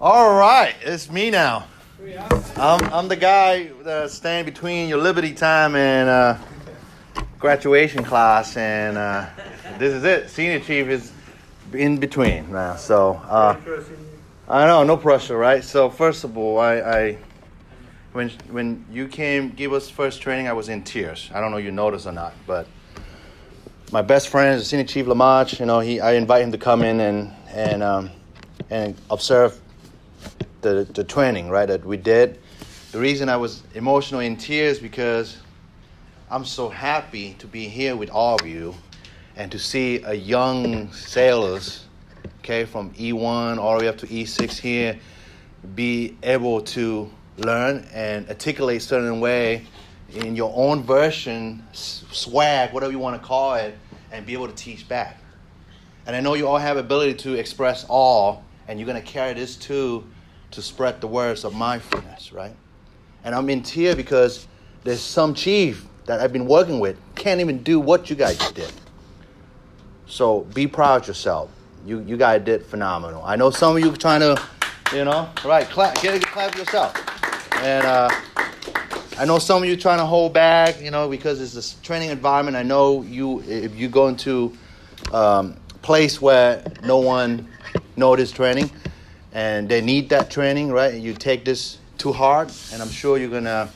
All right, it's me now. I'm the guy that stands between your liberty time and graduation class, and this is it. Senior chief is in between now, so I know, no pressure, right? So first of all, when you came give us first training, I was in tears. I don't know if you noticed or not, but my best friend is Senior Chief Lamarche. I invite him to come in and observe the training, right, that we did. The reason I was emotional in tears because I'm so happy to be here with all of you and to see a young sailors, okay, from E1 all the way up to E6 here, be able to learn and articulate a certain way in your own version, swag, whatever you want to call it, and be able to teach back. And I know you all have ability to express all, and you're going to carry this too to spread the words of mindfulness, right? And I'm in tears because there's some chief that I've been working with can't even do what you guys did. So be proud of yourself. You guys did phenomenal. I know some of you trying to, right, clap, get a clap yourself. And I know some of you trying to hold back, because it's this training environment. I know if you go into place where no one knows this training and they need that training, right? You take this too hard, and I'm sure you're going to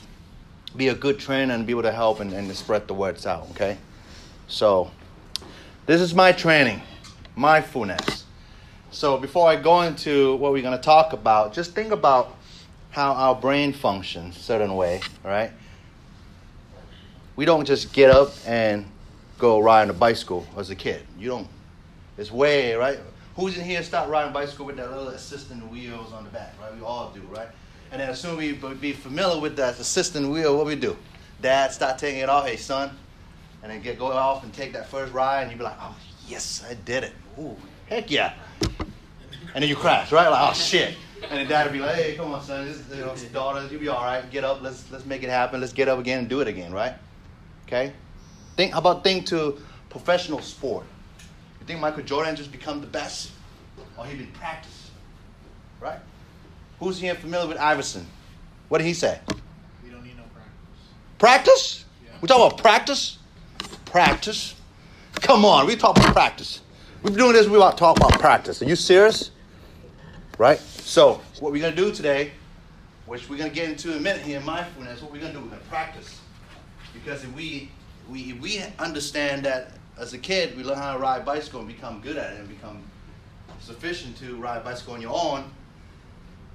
be a good trainer and be able to help and spread the words out, okay? So this is my training, mindfulness. So before I go into what we're going to talk about, just think about how our brain functions a certain way, right? We don't just get up and go ride on a bicycle as a kid. You don't. It's way, right? Who's in here start riding a bicycle with that little assistant wheels on the back, right? We all do, right? And then as soon as we be familiar with that assistant wheel, what we do? Dad start taking it off, hey son, and then go off and take that first ride, and you be like, oh yes, I did it. Ooh, heck yeah. And then you crash, right? Like, oh shit. And then dad would be like, hey, come on son, daughter, you'll be all right. Get up, let's make it happen. Let's get up again and do it again, right? Okay? How about to professional sport? You think Michael Jordan just become the best? Or he did practice? Right? Who's here familiar with Iverson? What did he say? We don't need no practice. Practice? Yeah. We talk about practice? Practice? Come on, we talk about practice. We've been doing this, we about to talk about practice. Are you serious? Right? So, what we're going to do today, which we're going to get into in a minute here, mindfulness, what we're going to do, we're going to practice. Because if we understand that as a kid, we learn how to ride a bicycle and become good at it and become sufficient to ride a bicycle on your own.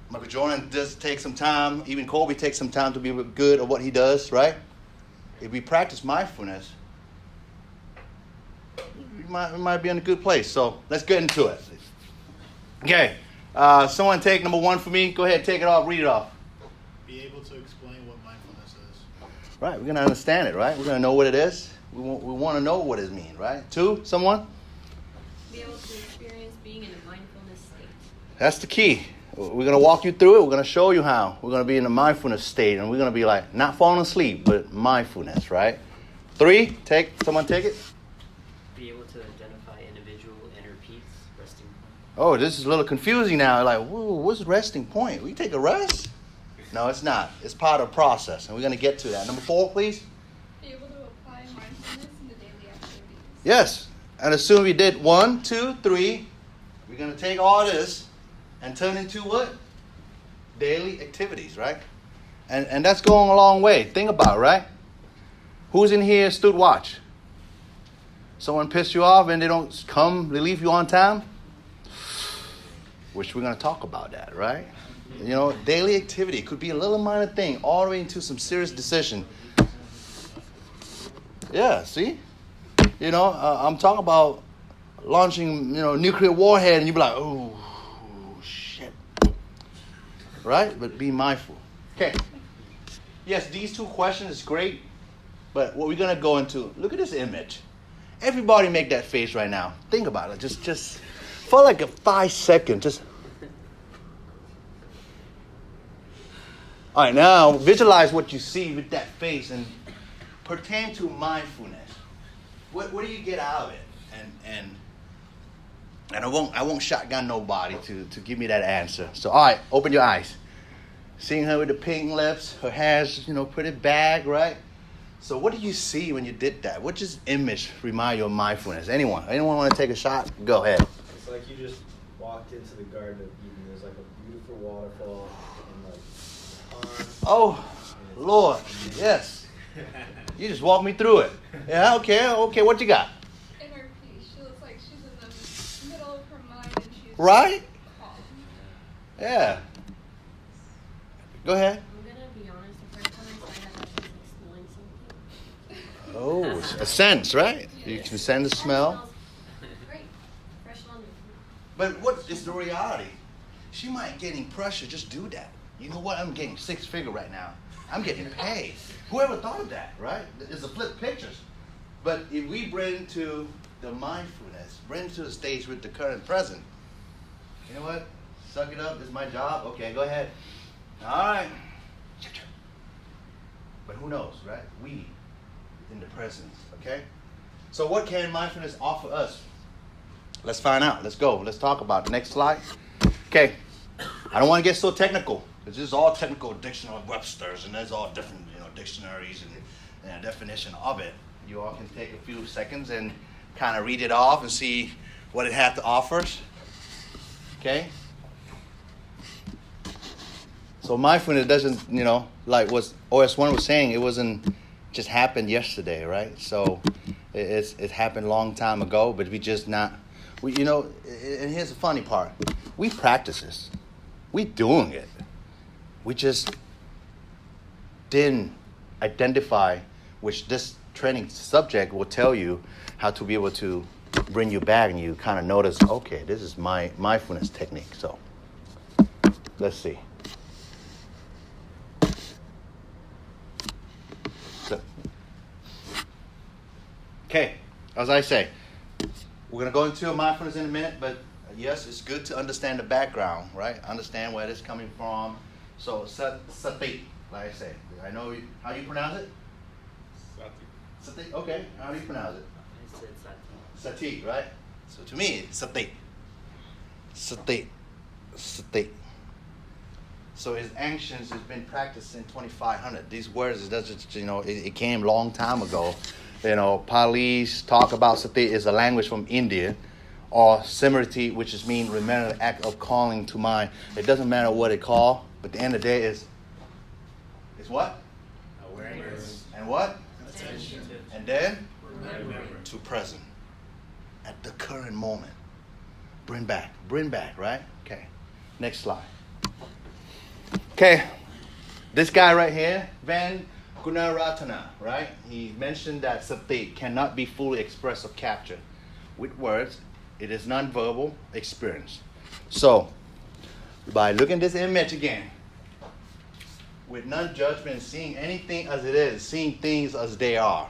Michael Jordan does take some time, even Kobe takes some time to be good at what he does, right? If we practice mindfulness, we might be in a good place. So let's get into it. Okay, someone take number 1 for me. Go ahead, take it off, read it off. Be able to explain what mindfulness is. Right, we're going to understand it, right? We're going to know what it is. We want to know what it means, right? 2, someone? Be able to experience being in a mindfulness state. That's the key. We're going to walk you through it. We're going to show you how. We're going to be in a mindfulness state, and we're going to be like, not falling asleep, but mindfulness, right? 3, someone take it. Be able to identify individual inner peace, resting point. Oh, this is a little confusing now. Like, whoa, what's resting point? We take a rest? No, it's not. It's part of the process, and we're going to get to that. Number 4, please. Be able to apply mindfulness in the daily activities. Yes. And as soon as we did 1, 2, 3, we're going to take all this and turn into what? Daily activities, right? And that's going a long way. Think about it, right? Who's in here stood watch? Someone pissed you off and they don't come, they leave you on time? Which we're going to talk about that, right? Daily activity. It could be a little minor thing all the way into some serious decision. Yeah, see? I'm talking about launching, nuclear warhead, and you be like, oh, shit. Right? But be mindful. Okay. Yes, these 2 questions is great, but what we're going to go into, look at this image. Everybody make that face right now. Think about it. Just for like a 5 seconds. Just. All right, now visualize what you see with that face and pertain to mindfulness. What do you get out of it? And And I won't shotgun nobody to give me that answer. So, all right, open your eyes. Seeing her with the pink lips, her hair's, pretty back, right? So what do you see when you did that? What does image remind you of mindfulness? Anyone want to take a shot? Go ahead. It's like you just walked into the Garden of Eden. There's like a beautiful waterfall and like a pond. Oh, Lord, yes. You just walked me through it. Yeah, okay. What you got? Inner peace. She looks like she's in the middle of her mind and she's Right? calm. Yeah. Go ahead. I'm gonna be honest, the first time I saw that, I was like smelling something. Oh, a sense, right? You can sense the smell. Smells great. Fresh London. But what is the reality? She might getting pressure. Just do that. You know what? I'm getting 6-figure right now. I'm getting paid. Whoever thought of that, right? It's a flip pictures. But if we bring to the mindfulness, bring to the stage with the current present, you know what? Suck it up. This is my job. Okay, go ahead. All right. But who knows, right? We in the presence, okay? So what can mindfulness offer us? Let's find out. Let's go. Let's talk about it. Next slide. Okay. I don't want to get so technical. This is all technical dictionary Webster's, and there's all different, dictionaries and a definition of it. You all can take a few seconds and kind of read it off and see what it had to offer. Okay. So mindfulness doesn't, like what OS1 was saying, it wasn't just happened yesterday, right? So it happened a long time ago, but we just not, and here's the funny part. We practice this. We doing it. We just didn't identify, which this training subject will tell you how to be able to bring you back, and you kind of notice, okay, this is my mindfulness technique. So let's see. Okay, as I say, we're going to go into mindfulness in a minute, but yes, it's good to understand the background, right? Understand where it's coming from. So, sati, like I say. I know, how do you pronounce it? Sati. Okay, how do you pronounce it? I said sati. Sati, right? So to me, it's sati. Sati. Sati. So his ancients has been practiced since 2500. These words, it doesn't, it came a long time ago. Pali's talk about sati is a language from India, or simriti, which is mean remember the act of calling to mind. It doesn't matter what it call, but at the end of the day is what? Awareness. And what? Attention. And then Remember. to present. At the current moment. Bring back, right? Okay. Next slide. Okay. This guy right here, Van Gunaratana, right? He mentioned that sati cannot be fully expressed or captured with words. It is nonverbal experience. So, by looking at this image again, with non-judgment, seeing anything as it is, seeing things as they are.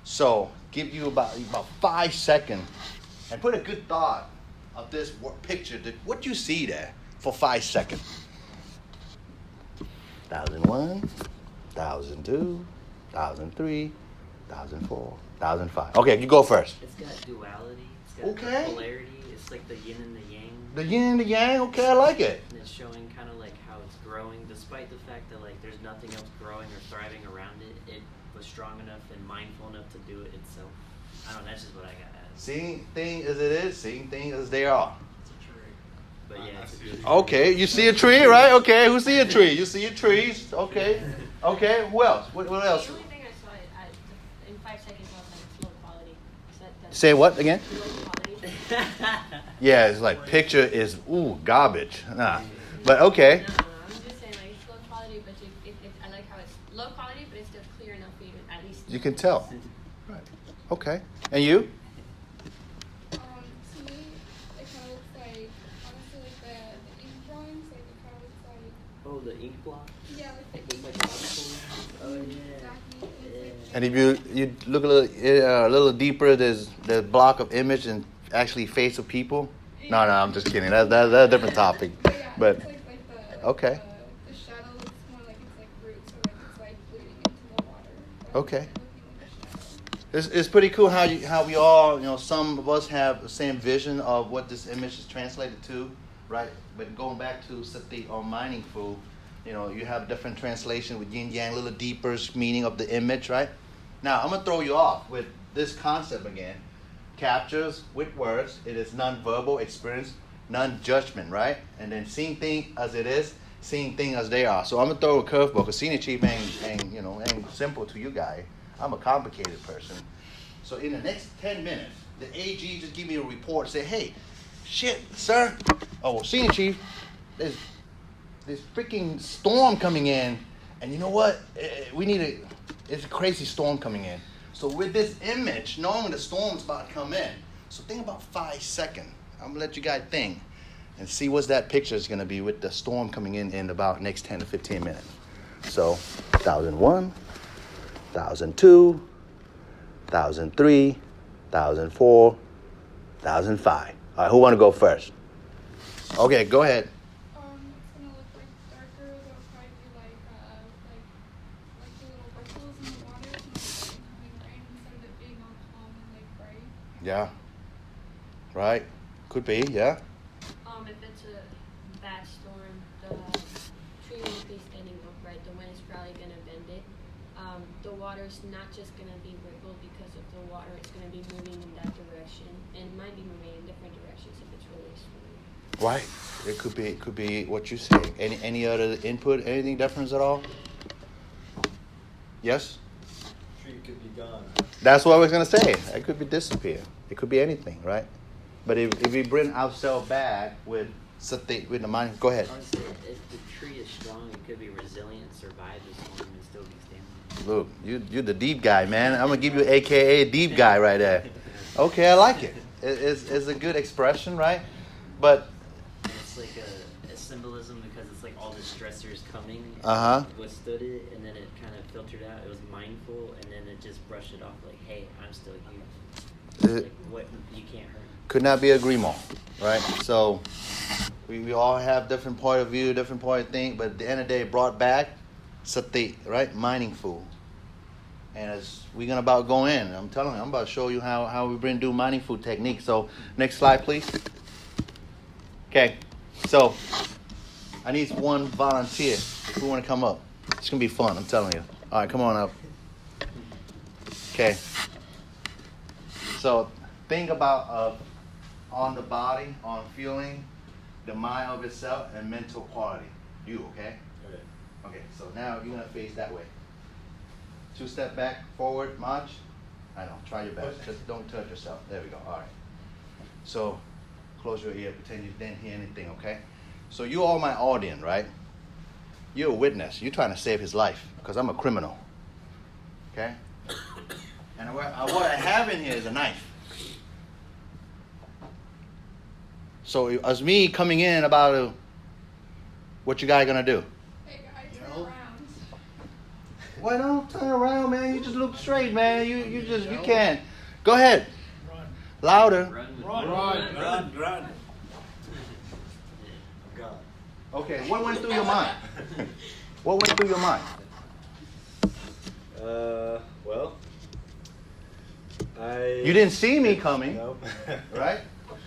So, give you about 5 seconds and put a good thought of this picture. What you see there for 5 seconds. 1001, 1002, 1003, 1004, 1005. Okay, you go first. It's got duality. It's got Okay. polarity. It's like the yin and the yang. The yin and the yang, okay, I like it. And it's showing kind of like how it's growing, despite the fact that like there's nothing else growing or thriving around it. It was strong enough and mindful enough to do it itself. I don't know. That's just what I got at. Seeing things as it is, seeing things as they are. It's a tree. But yeah, it's a good. Okay, you see a tree, right? Okay, who see a tree? You see a tree, okay. Okay, who else? What else? The only thing I saw in 5 seconds was like it's low quality. So that's Say what again? low quality. Yeah, it's like picture is, garbage. Nah. But okay. No, I'm just saying like it's low quality, but I like how it's low quality, but it's still clear enough for you to at least. You can tell. Right. Okay. And you? To me, it kind of looks like, honestly, like the ink drawings, like it kind of looks like, Oh, the ink block. yeah, like the ink Like drawings. Oh yeah. Exactly. It's like, And if you look a little deeper, there's the block of image and actually face of people. No, I'm just kidding. That's a different topic. yeah, But it's like the, okay. The shadow looks more like it's like roots, or like it's like bleeding into the water. Like, Okay. it's looking like a shadow. It's pretty cool how we all, some of us have the same vision of what this image is translated to, right? But going back to sati or mindful, you have different translation with yin yang, a little deeper meaning of the image, right? Now I'm gonna throw you off with this concept again. Captures with words. It is non-verbal experience, non-judgment, right? And then seeing things as it is, seeing things as they are. So I'm gonna throw a curveball because seeing chief ain't simple to you guys. I'm a complicated person. So in the next 10 minutes, the AG just give me a report, say, hey, shit, sir. Oh, well, senior chief, there's freaking storm coming in, and you know what? It's a crazy storm coming in. So with this image, knowing the storm's about to come in, so think about 5 seconds. I'm gonna let you guys think and see what that picture is gonna be with the storm coming in about next 10 to 15 minutes. So 1001. 1002, 1003, 1004, 1005. All right, who want to go first? Okay, go ahead. It's gonna look like darker. There'll probably be like the little ripples in the water, and like incoming rain instead of it being all calm and like bright. Yeah. Right. Could be. Yeah. If it's a bad storm, the tree won't be standing upright. The wind is probably gonna bend it. The water's not just gonna be rippled because of the water. It's gonna be moving in that direction, and it might be moving in different directions if it's really stormy. Right. It could be what you say. Any other input? Anything different at all? Yes. Tree could be gone. That's what I was gonna say. It could be disappear. It could be anything, right? But if we bring ourselves back with sati, with the mind, go ahead. Honestly, if the tree is strong, it could be resilient, survive the storm, and still be standing. Look, you're the deep guy, man. I'm gonna give you AKA deep guy right there. Okay, I like it. It's a good expression, right? But It's like a symbolism because it's like all the stressors coming. Withstood it, and then it kind of filtered out. It was mindful, and then it just brushed it off like, hey, I'm still here. Like, what, you can't hurt me. Could not be agree more, right? So we all have different point of view, different point of thing, but at the end of the day, brought back sati, right? Mindful. And as we're gonna about go in, I'm telling you, I'm about to show you how we bring do mindful technique. So next slide, please. Okay, so I need one volunteer who want to come up. It's gonna be fun, I'm telling you. All right, come on up. Okay. So think about on the body, on feeling, the mind of itself, and mental quality. You, okay? Okay. Okay, so now you're gonna face that way. 2 step back, forward, march. I know, try your best. Just don't touch yourself. There we go, all right. So close your ear, pretend you didn't hear anything, okay? So you all my audience, right? You're a witness. You're trying to save his life, because I'm a criminal, okay? And what I have in here is a knife. So as me coming in about what you guys gonna do? Hey guys, turn around. Why don't turn around, man? You just look straight, man. You can't. Go ahead. Run. Louder. Run. I'm gone. Okay, what went through your mind? What went through your mind? Well, You didn't see me coming, Nope. right?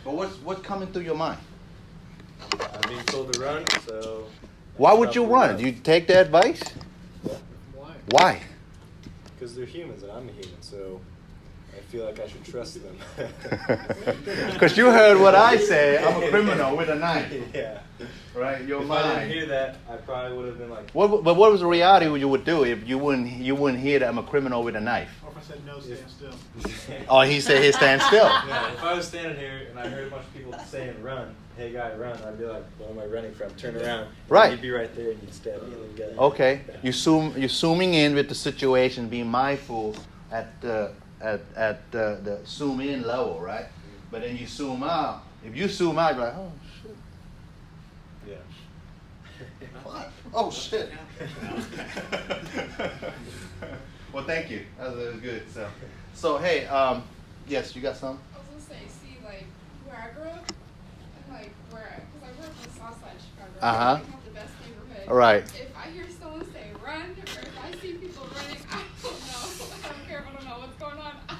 But what's coming through your mind? I'm being told to run, so. Why would you run? Do you take the advice? Why? Why? Because they're humans and I'm a human, so I feel like I should trust them. Because you heard what I said. I'm a criminal with a knife, Yeah. right? Your If I didn't mind. hear that, I probably would have been like. But what was the reality you would do if you wouldn't hear that I'm a criminal with a knife? Or if I said no, stand still. Oh, he said he stand still. Yeah, if I was standing here and I heard a bunch of people saying run, hey guy, run, I'd be like, what am I running from? Turn around. Right. You'd be right there and you'd stab me in the gut. Okay, you're zooming in with the situation, being mindful at the zoom in level, right? But then you zoom out. If you zoom out, you're like, oh shit. Yeah. What? Oh shit. Well, thank you. That was good. So hey, yes, you got some? I was gonna say, see, like where I grew up, and like because I grew up in Southside Chicago. Uh-huh. It's not the best neighborhood. Right. If I hear someone say run, or if I see people running, I don't know. I don't care if I don't know what's going on. I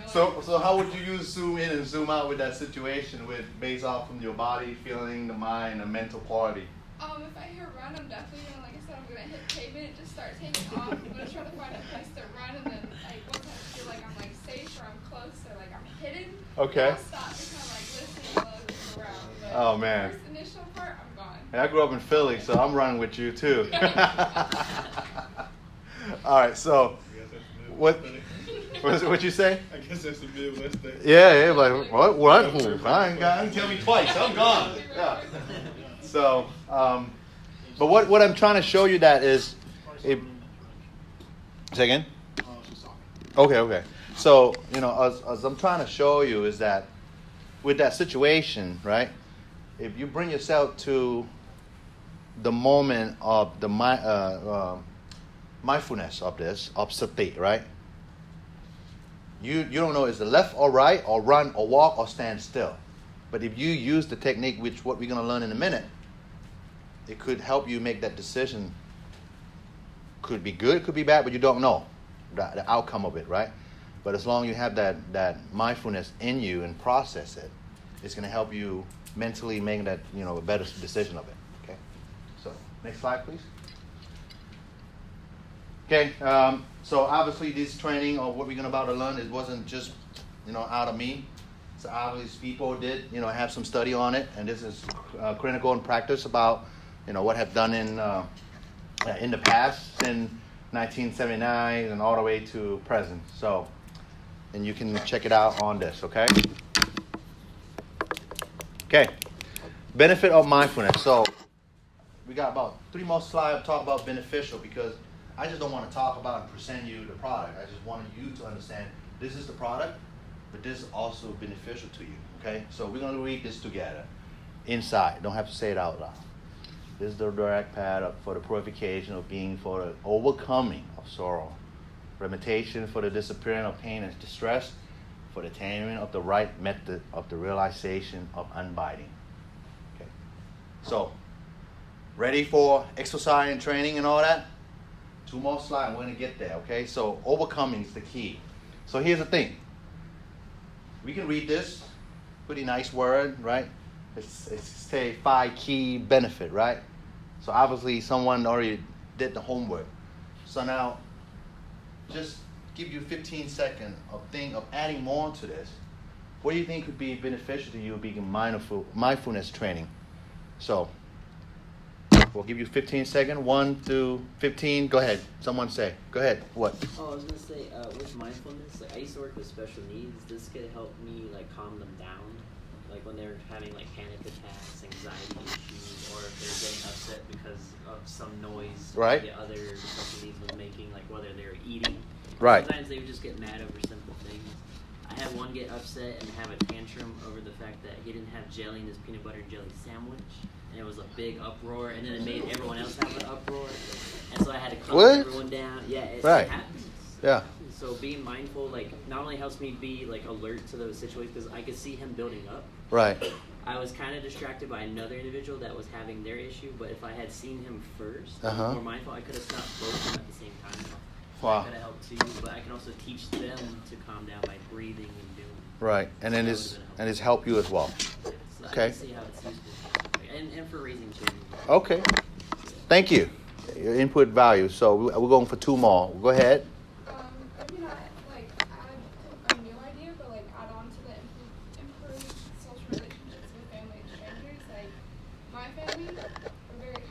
So how would you use zoom in and zoom out with that situation with based off from your body, feeling, the mind, the mental quality? If I hear run, I'm definitely gonna, like I said, I'm gonna hit pavement and just start taking off. I'm gonna try to find a place to run, and then like once I feel like I'm like safe or I'm close or like I'm hidden, Okay. I'll stop and kind of like listen and look around. But Oh, man. the first initial part, I'm gone. And I grew up in Philly, so I'm running with you too. All right, so what you say? I guess that's the Midwest thing. Yeah, like what? I ain't got. Tell me twice. I'm gone. Yeah. So, but what I'm trying to show you that is, say again. Okay. So as I'm trying to show you is that with that situation, right? If you bring yourself to the moment of the mindfulness of sati, right? You don't know is it left or right or run or walk or stand still. But if you use the technique, which what we're going to learn in a minute, it could help you make that decision. Could be good, could be bad, but you don't know the outcome of it, right? But as long as you have that mindfulness in you and process it, it's going to help you mentally make that a better decision of it. Okay. So next slide, please. Okay. So obviously this training or what we're about to learn, it wasn't just out of me. So obviously people did have some study on it, and this is clinical and practice about what have done in the past in 1979 and all the way to present. So, and you can check it out on this. Okay. Okay, benefit of mindfulness. So we got about 3 more slides to talk about beneficial, because I just don't want to talk about and present you the product. I just want you to understand this is the product, but this is also beneficial to you. Okay, so we're going to read this together inside. Don't have to say it out loud. This is the direct path for the purification of being, for the overcoming of sorrow, limitation for the disappearing of pain and distress, for the attainment of the right method of the realization of unbinding. Okay. So, ready for exercise and training and all that? 2 more slides, we're going to get there, okay? So, overcoming is the key. So, here's the thing. We can read this. Pretty nice word, right? It's say 5 key benefit, right? So, obviously, someone already did the homework. So, now, just give you 15 seconds of adding more to this. What do you think could be beneficial to you being mindfulness training? So we'll give you 15 seconds. 1 to 15. Go ahead. Someone say. Go ahead. What? Oh, I was gonna say with mindfulness, like I used to work with special needs. This could help me like calm them down, like when they're having like panic attacks, anxiety issues, or if they're getting upset because of some noise right. the other special needs was making, like whether they're eating. Right. Sometimes they would just get mad over simple things. I had one get upset and have a tantrum over the fact that he didn't have jelly in his peanut butter and jelly sandwich, and it was a big uproar, and then it made everyone else have an uproar, and so I had to calm everyone down. Yeah, it happens. Yeah. So being mindful, like, not only helps me be like alert to those situations because I could see him building up. Right. I was kind of distracted by another individual that was having their issue, but if I had seen him first, more mindful, I could have stopped both of them at the same time. Wow. I could have helped too, but I can also teach them to calm down by breathing and doing. Right, and then it's help you as well. So Okay. I can see how it's useful, and for raising children. Okay. Thank you. Your input value. So we're going for 2 more. Go ahead. Maybe not like add a new idea, but like add on to the improved social relationships with family and strangers. Like my family, we're very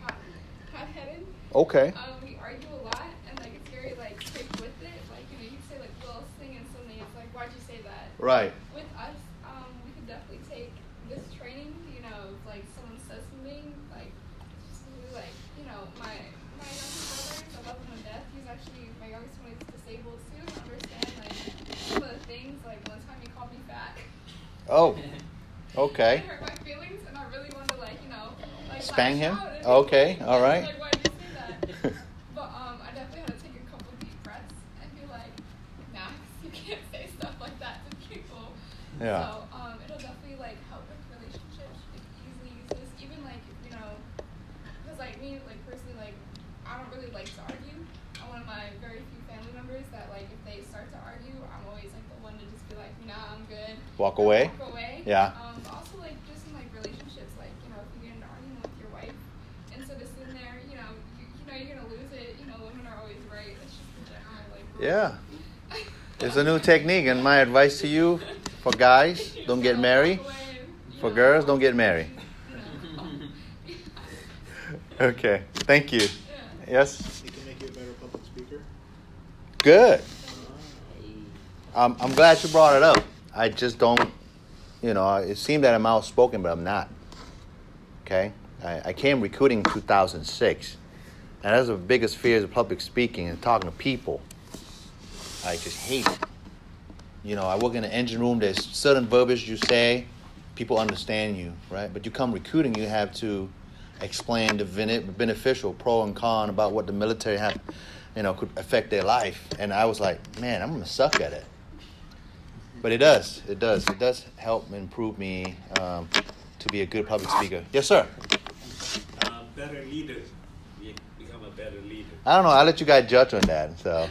hot-headed. Okay. We argue a lot, and like it's very like quick with it. Like you could say like Will's thing, and suddenly it's like, why'd you say that? Right. With us, we could definitely take this training. Like someone says something, like my youngest brother, I love him to death. He's actually my youngest one is disabled too. I understand like some of the things. Like one time he called me fat. Oh. Okay. It hurt my feelings, and I really wanted to like spank him. out and Okay. All right. Like why did you say that? But I definitely had to take a couple deep breaths and be like, Max, you can't say stuff like that to people. Yeah. So it'll definitely like help with relationships. You can easily use this, even like because like me, like personally, like I don't really like to argue. I'm one of my very few family members that like if they start to argue, I'm always like the one to just be like, nah, I'm good. Walk away. Walk away. Yeah. But also like just in like relationships, like if you get in an argument with your wife, instead of sitting there, you know you're gonna lose it. Women are always right. It's just the general like. Rule. Yeah. It's a new technique, and my advice to you, for guys, don't get married. For girls, don't get married. Okay. Thank you. Yes. It can make you a better public speaker. Good. I'm glad you brought it up. I just don't, it seemed that I'm outspoken, but I'm not. Okay? I came recruiting in 2006. And that's the biggest fear of public speaking and talking to people. I just hate it. I work in an engine room. There's certain verbiage you say, people understand you, right? But you come recruiting, you have to explain the beneficial pro and con about what the military could affect their life. And I was like, man, I'm gonna suck at it. But it does help improve me to be a good public speaker. Yes, sir. Better leader. Become a better leader. I don't know. I'll let you guys judge on that. So.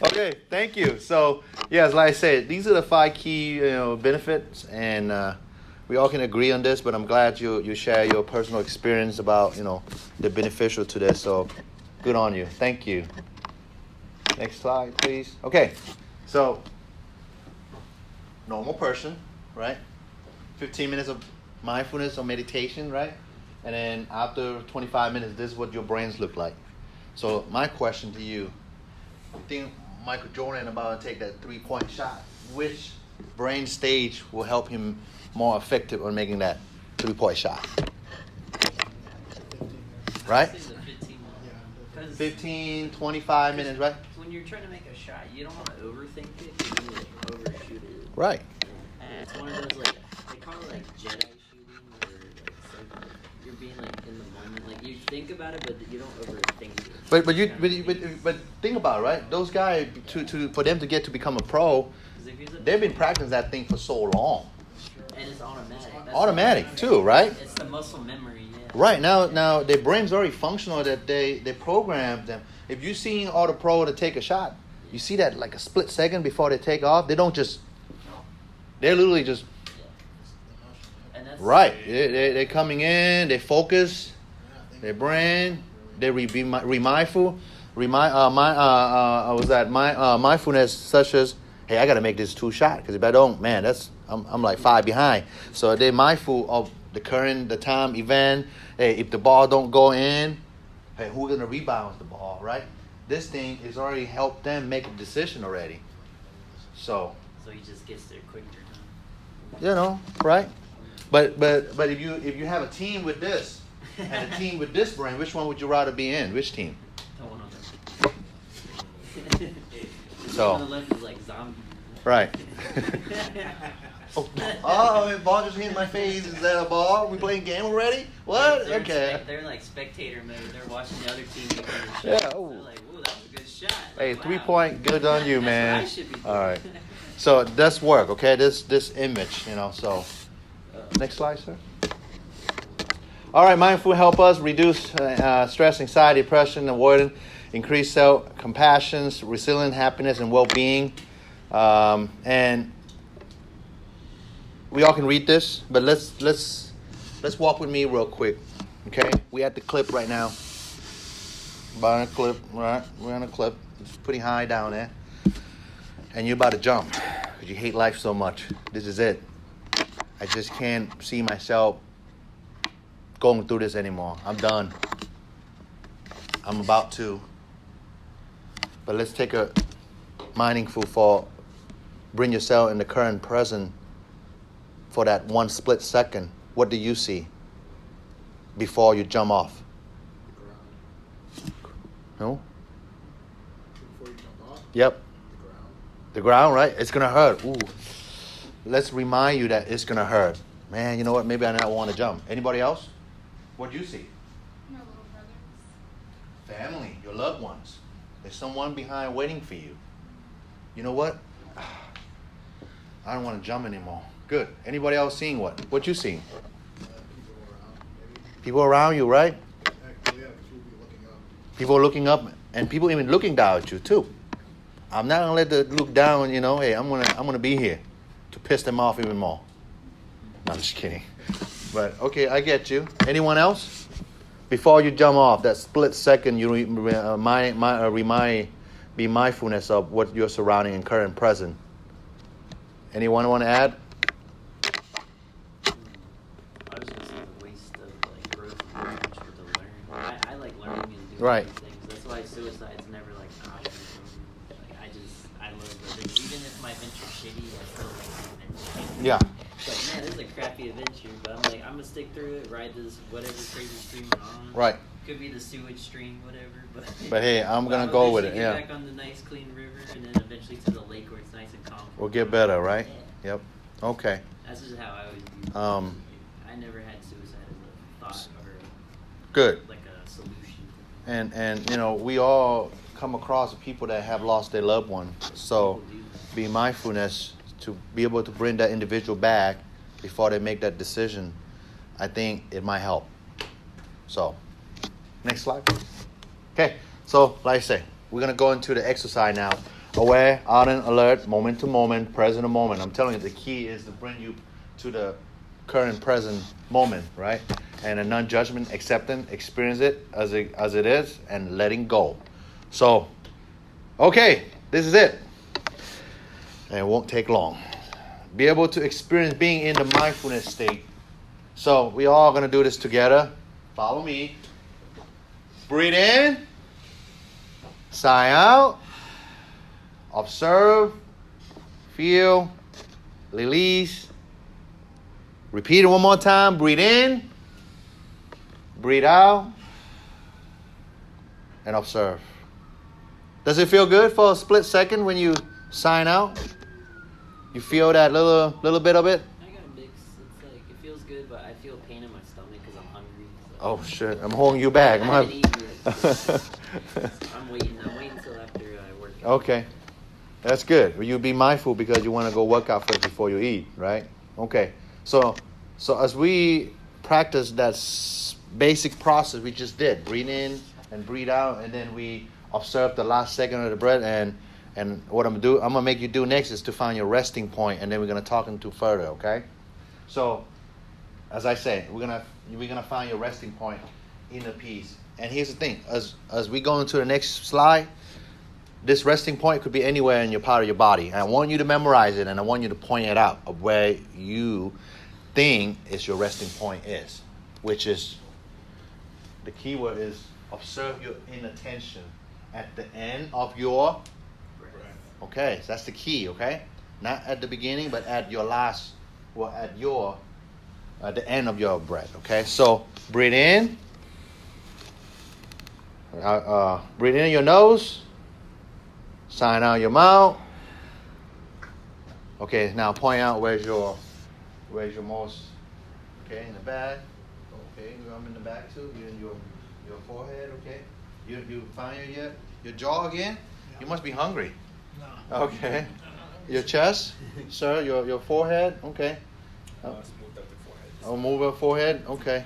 Okay, thank you. So, yes, like I said, these are the 5 key benefits, and we all can agree on this. But I'm glad you share your personal experience about the beneficial to this. So, good on you. Thank you. Next slide, please. Okay, so normal person, right? 15 minutes of mindfulness or meditation, right? And then after 25 minutes, this is what your brains look like. So my question to you think Michael Jordan about to take that 3-point shot? Which brain stage will help him more effective on making that 3-point shot? Right? 15, 25 minutes, right? When you're trying to make a shot, you don't want to overthink it. You want to overshoot it. Right. It's one of those they call it Jedi shooting, or you're being in the moment. You think about it, but you don't overthink it. But think about it, right? Those guys for them to become a pro, they've been practicing that thing for so long. And it's automatic. Automatic too, right? It's the muscle memory. Yeah. Right now their brain's already functional that they programmed them. If you see all the pro to take a shot, you see that like a split second before they take off. They don't just. They're literally just. Right. They're coming in. They focus. Their brain. They be mindful. Mindfulness such as, hey, I got to make this 2-shot because if I don't, man, I'm like 5 behind. So they're mindful of the time, event. Hey, if the ball don't go in, hey, who's gonna rebound the ball, right? This thing has already helped them make a decision already. So he just gets there quicker. Right? But if you have a team with this and a team with this brain, which one would you rather be in? Which team? The one on the So. On the left is like zombie. Right. Ball just hit my face. Is that a ball? We playing game already? What? Okay. They're like spectator mode. They're watching the other team make their shot. Yeah. They're like, "Ooh, that was a good shot." Hey, wow. 3-point, good on you, man. That's what I should be doing. All right. So that's work, okay? This image, So, next slide, sir. All right, mindful help us reduce stress, anxiety, depression, avoidance, increase self-compassion, resilient happiness, and well-being. And we all can read this, but let's walk with me real quick, okay? We at the clip right now. By a clip, right? We're on a clip. It's pretty high down there. And you're about to jump because you hate life so much. This is it. I just can't see myself going through this anymore. I'm done. I'm about to. But let's take a mindful for bring yourself in the current present for that one split second. What do you see before you jump off? The ground. No? Before you jump off? Yep. The ground. The ground, right? It's going to hurt. Ooh. Let's remind you that it's going to hurt. Man, you know what? Maybe I don't want to jump. Anybody else? What do you see? My little brothers. Family, your loved ones. There's someone behind waiting for you. You know what? I don't want to jump anymore. Good. Anybody else seeing what? What you seeing? People around, maybe. People around you, right? Heck, yeah, 'cause you'll be looking up. People are looking up, and people even looking down at you too. I'm not gonna let the look down. Hey, I'm gonna be here to piss them off even more. No, I'm just kidding. But okay, I get you. Anyone else? Before you jump off, that split second, you be mindfulness of what you're surrounding in current present. Anyone want to add? I was gonna say the waste of like growth and potential to learn. I like learning and doing Right. new things. That's why suicide's never like an option for me. Like I love living. Even if my adventure's shitty, I still like the adventure. Yeah. It's like, man, this is a crappy adventure, but I'm like, I'm gonna stick through it, ride this whatever crazy stream we're on. Right. Could be the sewage stream, whatever. But hey, I'm gonna I'll go with it. eventually Yeah. get back on the nice clean river, and then eventually to the lake where it's nice and calm. We'll get better, right? Yeah. Yep. Okay. That's just how I always view it. I never had suicide as a thought or Good. like a solution. And we all come across people that have lost their loved one. So People do that. be mindfulness to be able to bring that individual back before they make that decision. I think it might help. So, next slide, please. Okay, so like I say, we're going to go into the exercise now. Aware, ardent, alert, moment to moment, present to moment. I'm telling you, the key is to bring you to the current present moment, right? And a non-judgment, accepting, experience it as it is, and letting go. So, okay, this is it. And it won't take long. Be able to experience being in the mindfulness state. So we all going to do this together. Follow me. Breathe in. Sigh out. Observe. Feel. Release. Repeat it one more time. Breathe in. Breathe out. And observe. Does it feel good for a split second when you sign out? You feel that little bit of it? I got a mix. It's like it feels good, but I feel pain in my stomach because I'm hungry. So Oh shit! I'm holding you back. I haven't eaten yet. I'm waiting until after I work. Okay, that's good. Well, you be mindful because you want to go work out first before you eat, right? Okay. So as we practice that basic process we just did, breathe in and breathe out, and then we observe the last second of the breath, and what I'm gonna make you do next is to find your resting point, and then we're gonna talk into further. Okay. So, as I say, we're gonna find your resting point in the piece. And here's the thing: as we go into the next slide, this resting point could be anywhere in your part of your body. And I want you to memorize it, and I want you to point it out of where you think is your resting point is, which is the key word is observe your inattention at the end of your. Okay, so that's the key. Okay, not at the beginning, but at your last, or at the end of your breath. Okay, so breathe in. Breathe in your nose. Sign out your mouth. Okay, now point out where's your most. Okay, in the back. Okay, I'm in the back too. You in your forehead. Okay, you find it yet? Your jaw again? You must be hungry. No. Okay. Your chest, sir. Your forehead. Okay. Oh, move the forehead. Okay.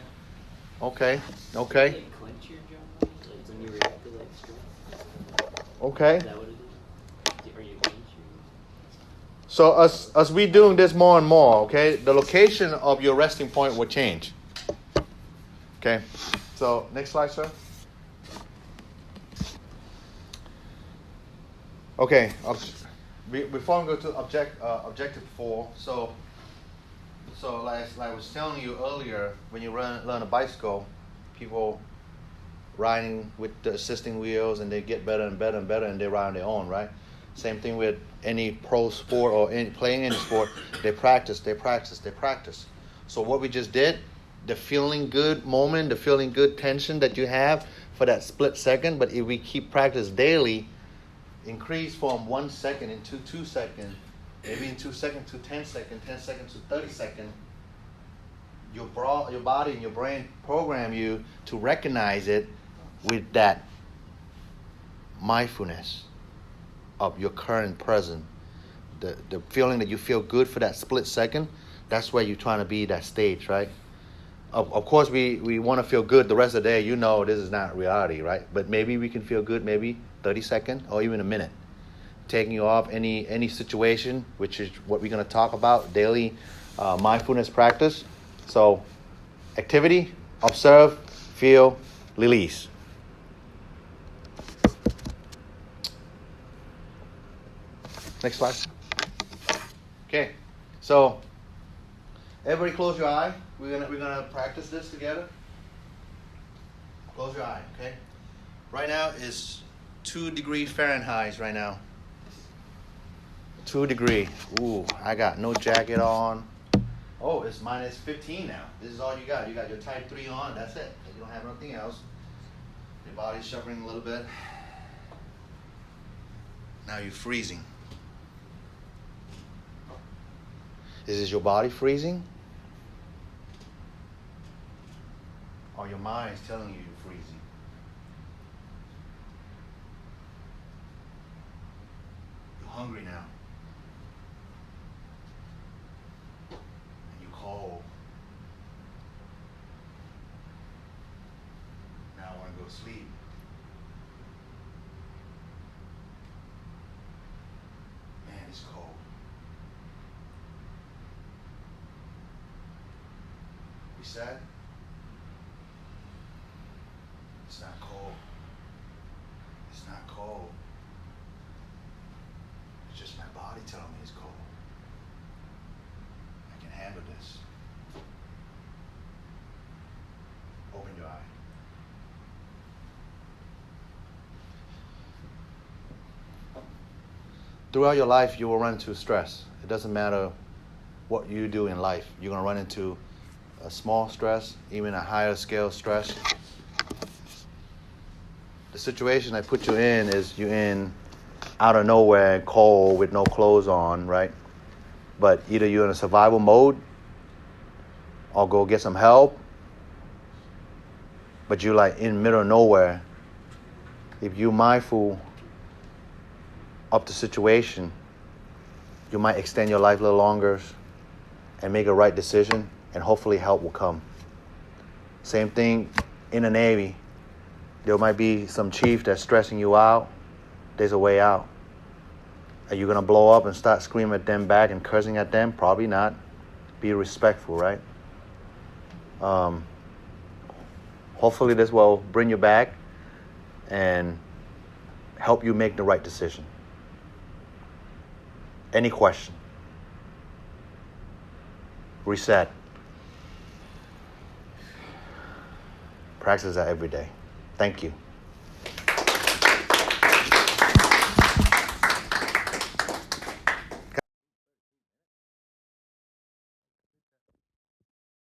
Okay. Okay. Like clench your jaw, like when you react to like stress. Okay. Is that what it is? Or you clench your... So as we doing this more and more, okay, the location of your resting point will change. Okay. So next slide, sir. Okay. Before we go to objective 4, so like I was telling you earlier, when you learn a bicycle, people riding with the assisting wheels, and they get better and better and better, and they ride on their own, right? Same thing with any pro sport or playing any sport. They practice. So what we just did, the feeling good moment, the feeling good tension that you have for that split second, but if we keep practice daily, increase from 1 second into 2 seconds, maybe in 2 seconds to 10 seconds, 10 seconds to 30 seconds, your body and your brain program you to recognize it with that mindfulness of your current present. The feeling that you feel good for that split second, that's where you're trying to be, that stage, right? of course, we want to feel good the rest of the day. You know this is not reality, right? But maybe we can feel good maybe 30 seconds or even a minute. Taking you off any situation, which is what we're going to talk about, daily mindfulness practice. So activity, observe, feel, release. Next slide. Okay, so everybody close your eye. We're gonna practice this together. Close your eye, okay? Right now is 2 degrees Fahrenheit right now. 2 degrees. Ooh, I got no jacket on. Oh, it's minus 15 now. This is all you got. You got your type 3 on. That's it. You don't have nothing else. Your body's suffering a little bit. Now you're freezing. Is this your body freezing? Or your mind is telling you you're freezing? You're hungry now. And you're cold. Now I want to go to sleep. Man, it's cold. Reset. It's not cold. It's not cold. It's just my body telling me it's cold. I can handle this. Open your eye. Throughout your life, you will run into stress. It doesn't matter what you do in life. You're going to run into a small stress, even a higher scale stress. The situation I put you in is you're in out of nowhere, cold, with no clothes on, right? But either you're in a survival mode or go get some help. But you're like in middle of nowhere. If you're mindful of the situation, you might extend your life a little longer and make a right decision, and hopefully help will come. Same thing in the Navy. There might be some chief that's stressing you out. There's a way out. Are you going to blow up and start screaming at them back and cursing at them? Probably not. Be respectful, right? Hopefully this will bring you back and help you make the right decision. Any question? Reset. Practice that every day. Thank you.